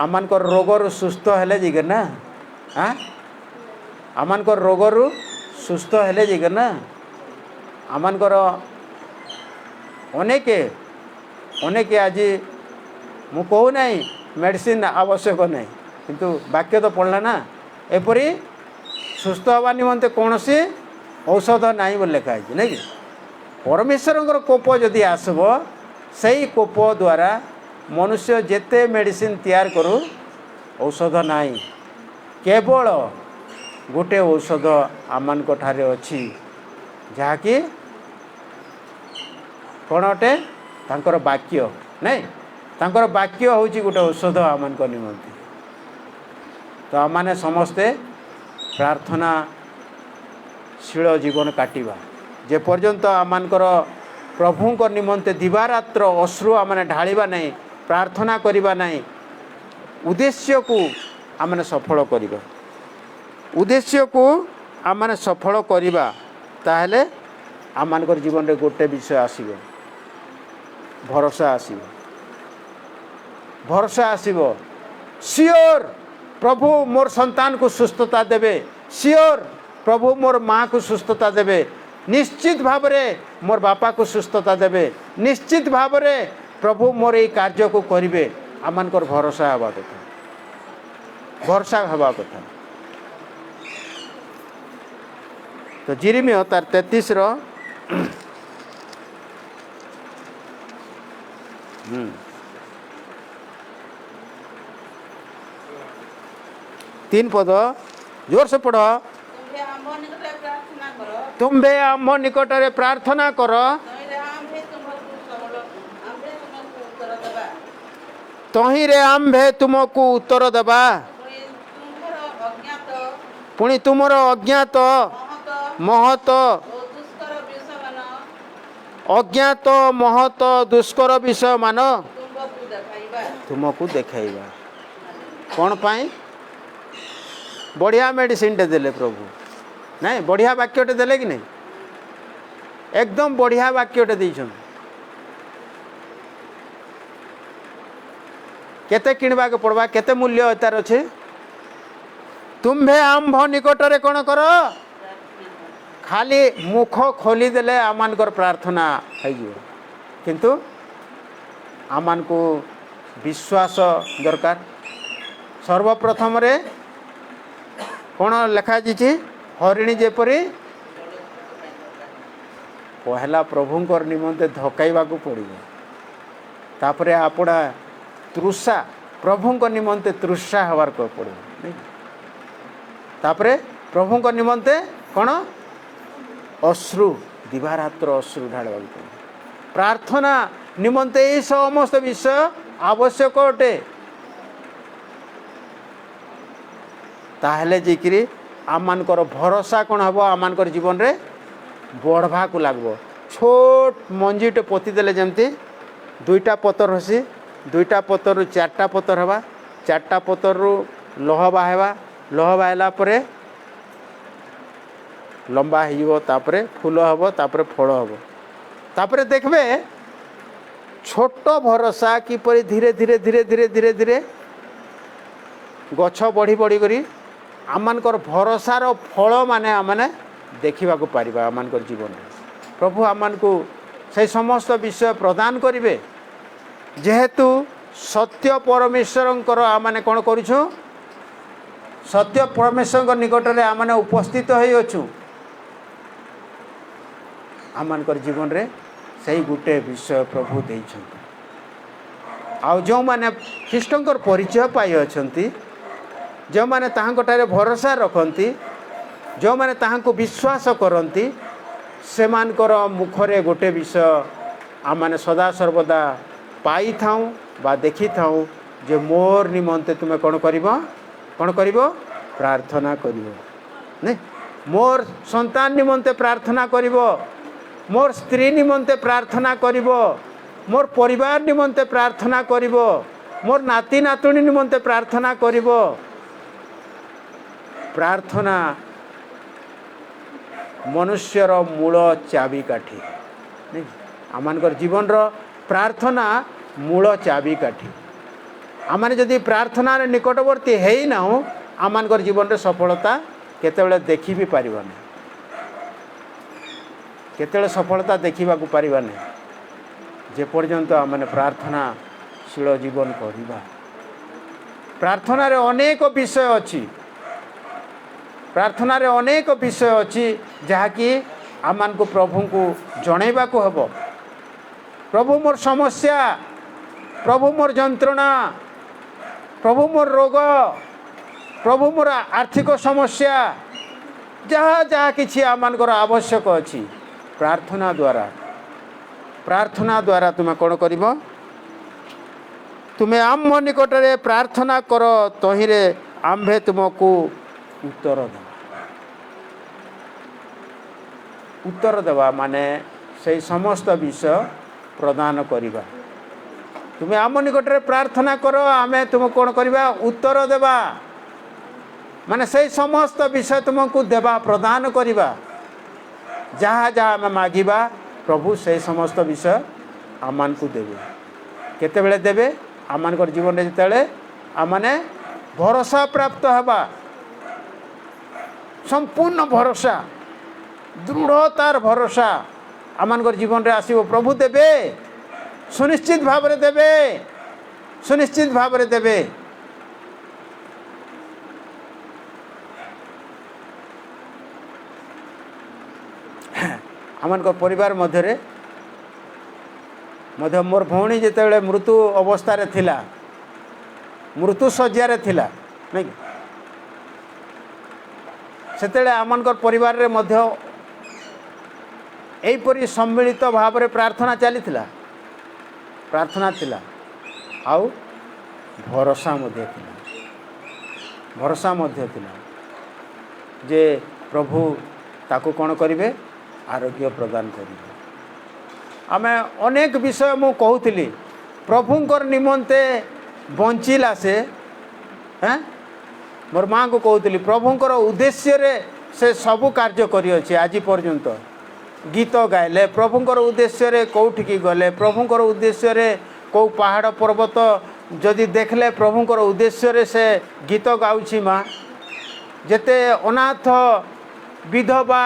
आमान को रोगर सुस्थ हेले जीकर ना हाँ आमान को रोगर सुस्थ हेले जीकर ना आमान को अनेके अनेके आज मु कहू नहीं मेडिसिन आवश्यक नहीं किंतु वाक्य तो पढ़ला ना एपरी सुस्थ हवा निमंते कौन सी औषध नहीं बोल लिखा है नहीं कि परमेश्वर कोप जदि आसब सही कोप द्वारा मनुष्य जेते मेडिसिन तैयार करू औषध नहीं केवल गोटे औषध आमान ठारे अच्छी जहाँकि कौन अटे तांकर वाक्य नहीं तांकर वाक्य हूँ गोटे औषध आमान निमंते तो आम समस्ते प्रार्थनाशील जीवन काटिबा जे पर्यंत आमानकर प्रभुंकर निमंते दिवारात्र अश्रु आमने ढालिबा नहीं प्रार्थना करिबा नहीं उद्देश्य को आमने सफल करिबा उद्देश्य को आमने सफल करिबा ताहले आमानकर जीवन रे गोटे विषय आसीबो भरोसा आसीबो सियोर प्रभु मोर संतान को सुस्थता देवे सियोर प्रभु मोर माँ को सुस्थता देवे निश्चित भाव में मोर बापा को सुस्थता देवे निश्चित भाव में प्रभु मोर ये कार्य को करिवे आमानकर भरोसा हवा कथा तो जिरिमिया तार 33 तीन पद जोर से पढ़ तुम्भे आम्भ निकटरे प्रार्थना कर तहिरे आम्भे तुमको उत्तर देबा पुणी तुमर अज्ञात महत अज्ञात महत दुष्कर विषय मान तुमको देखाइबा कौन पाई बढ़िया मेडिसिन टे देले प्रभु नहीं बढ़िया वाक्यटे देले कि नहीं एकदम बढ़िया वाक्यटे देइछन केते किणवा के पड़वा केते मूल्य तार अच्छे तुम्भे आम्भ निकटरे कौन कर खाली मुख खोली देले आमानकर प्रार्थना है किंतु आमान को विश्वास दरकार सर्वप्रथम रे कौन लिखा जी हरिणी जेपरी पहला प्रभुंकर निमंते धकाइबा को पड़िबो तापरे आपड़ा तृषा प्रभुंकर निमंते तृषा हवार को पड़िबो तापरे प्रभुंकर निमंते कौन अश्रु दिवारात्र अश्रु ढालवा को प्रार्थना निमंते ये समस्त विषय आवश्यक अटे ताहले जेकि आमानकर भरोसा कौन हम आमानकर जीवन रे बढ़वा को लगब छोट मंजीटे पोती देले जमती दुईटा पतर हसी दुईटा पतर चारटा पतर हवा चारटा पतर लह बाहेबा लह बाहला परे लंबा हो तापरे फूल हम तापरे फल हम तापरे देखबे छोट भरोसा किपरि धीरे धीरे धीरे धीरे धीरे धीरे गछ बढ़ी बढ़ी करी आमानकर भरोसार फल माने आमने देखा पारिबा आमानकर जीवन प्रभु आमान को से समस्त विषय प्रदान करिवे जेहेतु सत्य परमेश्वर आमाने कौन करूछु सत्य परमेश्वर निकट में आमाने उपस्थित हो अच्छु आमानकर जीवन रे सही गोटे विषय प्रभु देइछन आउ जो माने ख्रीष्टंकर परिचय पाई अछंती जो माने ताहांकटारे भरोसा रखती जो माने ताहांको विश्वास करती से मानकर मुखरे गोटे विषय आम सदा सर्वदा पाई थाऊ बा देखी थाऊ जे मोर निमंते तुम्हें कौन करिब प्रार्थना करिब नहीं मोर संतान निमंते प्रार्थना करिब मोर स्त्री निमंते प्रार्थना करिब मोर परिवार निमंते प्रार्थना करिब मोर नाती नातुणी निमंते प्रार्थना करिब प्रार्थना मनुष्यर मूल चाबिकाठी नहीं आमर जीवन प्रार्थना मूल चाबिकाठी आम जदि प्रार्थना निकटवर्ती है ना आमर जीवन में सफलता केतेबेले देखि भी पारिबा नहीं केतेबेले सफलता देखा पारिबा नहीं जे पर्यंत आम प्रार्थनाशील जीवन करवा प्रार्थना रे अनेक विषय अच्छी प्रार्थना रे अनेक विषय अच्छी जहाँकि आम को प्रभु को जनइबा को हब प्रभु मोर समस्या प्रभु मोर जंत्रणा प्रभु मोर रोग प्रभु मोर आर्थिक समस्या जहाँ जहाँ कि आमर आवश्यक अच्छी प्रार्थना द्वारा तुम्हें कौन कर तुम्हें आम निकटरे प्रार्थना कर तहिरे आम्भे तुमको उत्तर देवा माने से समस्त विषय प्रदान करिबा तुम्हें आम निकटरे प्रार्थना कर आमे तुम कौन करवा उत्तर देवा माने से समस्त विषय तुमको देवा प्रदान करिबा जहाँ जहाँ आम मागिबा प्रभु से समस्त विषय आम को देवे केतेबेले देवे आम जीवन में जिते आमने भरोसा प्राप्त हवा संपूर्ण भरोसा दृढ़तार भरोसा आमर जीवन में आसो प्रभु देवे सुनिश्चित भाव में देवे सुनिश्चित भाव में देवे आमर परिवार मध्य मोर भौणी जिते मृत्यु अवस्था थिला मृत्यु शज्या थिला नहीं सेतेले आमनकर परिवार रे मध्य एहीपरि सम्मिलित भाव में प्रार्थना चली प्रार्थना थिला आउ भरोसा मध्य थिला जे प्रभु ताकू कौन करिवे आरोग्य प्रदान करिवे आमे अनेक विषय मु कहूली प्रभुंकर निमंते बंचिला से हैं मोर माँ को कहूली प्रभुंकर उद्देश्य रे से सबू कार्य करिअछि आज पर्यंत गीत गाइले प्रभुंकर उद्देश्य रे कौटिकी गले प्रभुंकर उद्देश्य रे कौ पहाड़ पर्वत जदि देखले प्रभुंकर उद्देश्य रे से गीत गाउछि माँ जेते अनाथ विधवा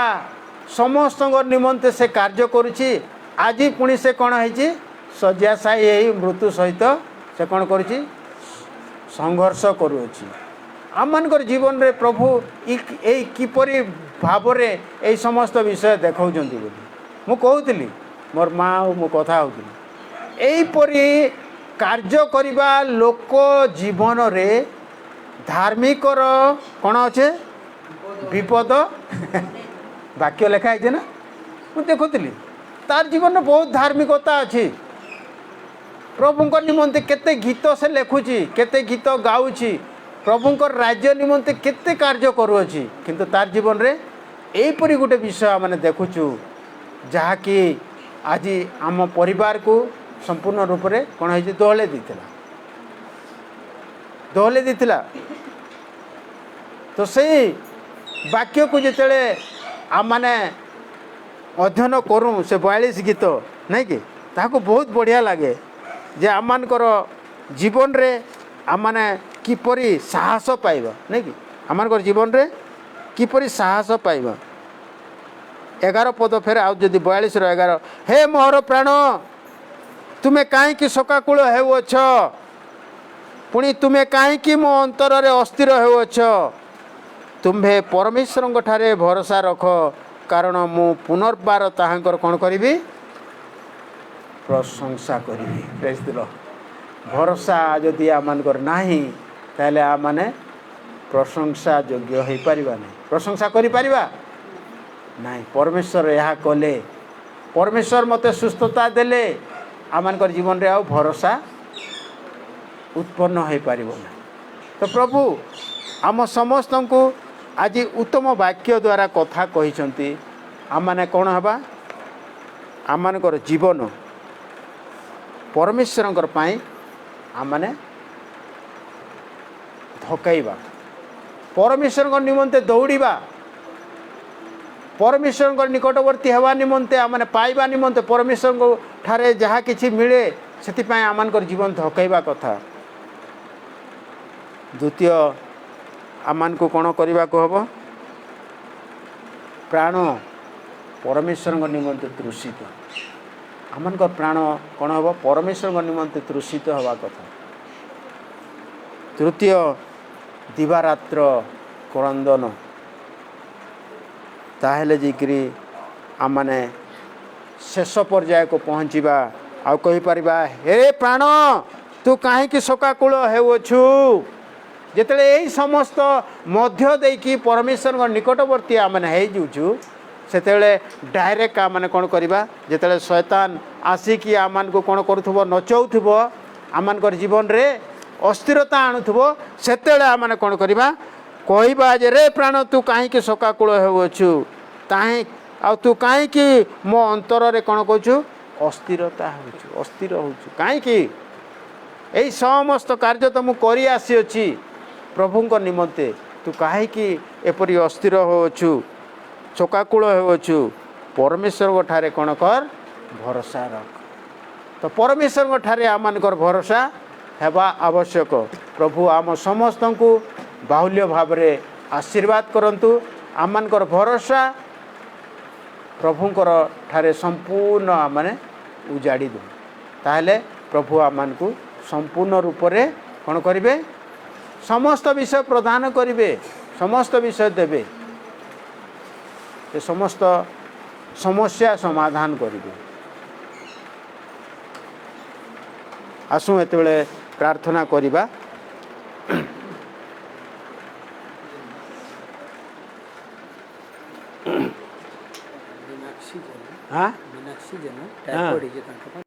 समस्त निमंते से कार्य करुछि आज पुणी से कौन है शज्याशायी यही मृत्यु सहित से कौन करुछि संघर्ष करुछि आमनकर जीवन रे प्रभु किपरि भाव रे ए समस्त विषय देखौछन्ति बोली मु कहूली मोर माँ मु कथा होउतिली एहीपरि कार्य करिबा लोक जीवन रे धार्मिकर कौन अच्छे विपद वाक्य लेखा है ना मु देखुली तार जीवन में बहुत धार्मिकता अच्छी प्रभुंकर निमंते केते गीत से लिखुची केते गीत गाउची प्रभुंकर राज्य निमंते केते कार्य करुअछि किंतु तार जीवन रे एहीपरि गोटे विषय मैंने देखुचु जहाँकि आज आम परिवार को संपूर्ण रूप से कौन है दोहले देथिला तो सही वाक्य को जिते आम मैंने अध्ययन करूँ से 42 गीत नहीं कि ताको बहुत बढ़िया लगे जे आमनकर जीवन रे आम मैंने किपरि साहस पाइबा नहीं कि आमनकर जीवन रे किपरि साहस पाइबा 11 पद फेर आउ जदि 42 रो 11 हे मोहर प्राण तुमे काहे शोकाकुल हेउछ पुणी तुमे काहे मो अंतर रे अस्थिर हेउछ तुम्भे परमेश्वर ठारे भरोसा रख कारण मु पुनर्बार ताहांकर कौन करी प्रशंसा करी प्रेज द लॉर्ड भरोसा जदि आमनकर नाही ताले आ माने प्रशंसा योग्य हो पारिबा नहीं प्रशंसा करि पारिबा नहीं परमेश्वर यह कले परमेश्वर मते सुस्थता देले आमनकर जीवन रे आ भरोसा उत्पन्न हो पारिब ना। तो प्रभु आम समस्त को आज उत्तम वाक्य द्वारा कथा कही आम मैंने कौन हवा आम मानकर जीवन परमेश्वर आम मैंने धकईवा परमेश्वर निमंते दौड़ा परमेश्वर निकटवर्ती हवा निमंते आम पाइबा निमंते परमेश्वर ठारे जहाँ किछि मिले से आम जीवन धकईवा कथा। द्वितीय आम को कौन करने को हम प्राण परमेश्वर निमंते तृषित आम प्राण कौन हम परमेश्वर निमंते तृषित हवा कथा। तृतीय दिवारात्र क्रंदन ताहेले जिकरी आम माने शेष पर्याय को पहुँचवा आ कही परिबा हे प्राण तू कहीं शोकाकूल हेउछु जेतेले यही समस्त मध्य देकी परमेश्वर निकटवर्ती आम हो सेतेले डायरेक्ट आम मैंने कौन करवा जिते शैतान आसिकी आम को कौन करूथबो नचौथबो आम जीवन रे अस्थिरता आणुथबो सेतेले आम मैंने कौन करवा कहवा जे रे प्राण तू कहीं शोकाकूल हेउछु ताहीं आ तू कहीं मो अंतर रे कौन कहछु अस्थिरता हो अस्थिर हो कहीं यही समस्त कार्य तो मुझे करी आसी प्रभु निमंते तू कहीं एपरी अस्थिर होछु शोकाकूल होछु परमेश्वर ठारे कौन कर भरोसा रख। तो परमेश्वर ठारे आम भरोसा हेबा आवश्यक। प्रभु आम समस्त को बाहुल्य भाव में आशीर्वाद करंतु आम भरोसा प्रभुंकर ठारे संपूर्ण आमने उजाड़ी दो ताहले प्रभु आम को संपूर्ण रूप से कौन करेंगे समस्त विषय प्रदान करेंगे समस्त विषय देवे समस्त समस्या समाधान करेंगे। आसु एते प्रार्थना करिबा। हाँ